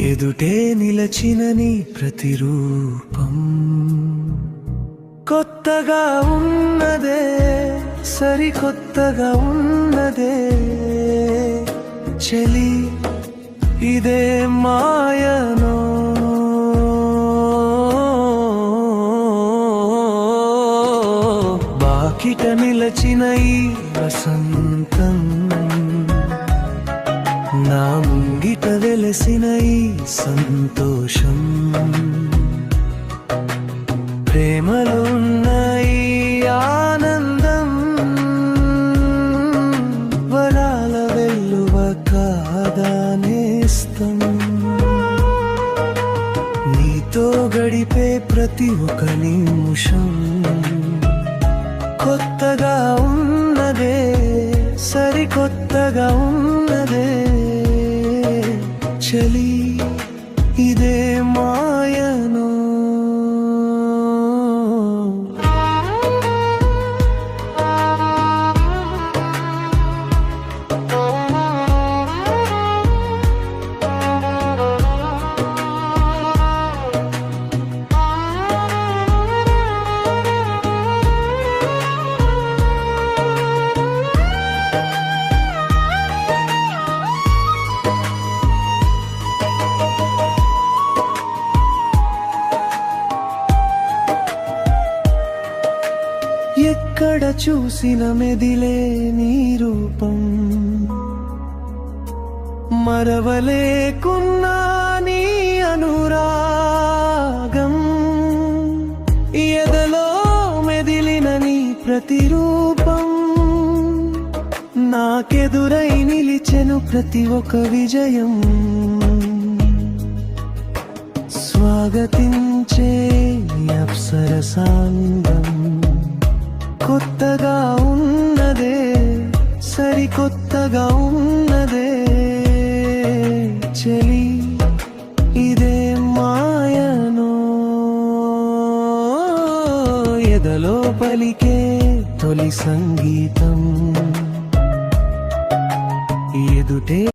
ఎదుటే నిలచిన నీ ప్రతిరూపం కొత్తగా ఉన్నదే సరికొత్తగా ఉన్నదే చెలి ఇదే మాయనో బాకిట నిలచిన ఈ వసంతం నా ముంగిట వెలసిన ఈ సంతోషం ప్రేమలో ఉన్న ఈ ఆనందం వరాల వెల్లువ కాదా నేస్తం నీతో గడిపే ప్రతి ఒక్క నిమిషం కొత్తగా ఉన్నదే సరికొత్తగా ఉన్నదే చలి ఇదే మాయనో ఎక్కడ చూసిన మెదిలే నీ రూపం మరవలేకున్నా నీ అనురాగం ఎదలో మెదిలిన నీ ప్రతిరూపం నాకెదురై నిలిచెను ప్రతి ఒక్క విజయం స్వాగతించే అప్సరసాంగం కొత్తగా ఉన్నదే సరికొత్తగా ఉన్నదే చెలి ఇదే మాయనో ఎదలో పలికే తొలి సంగీతం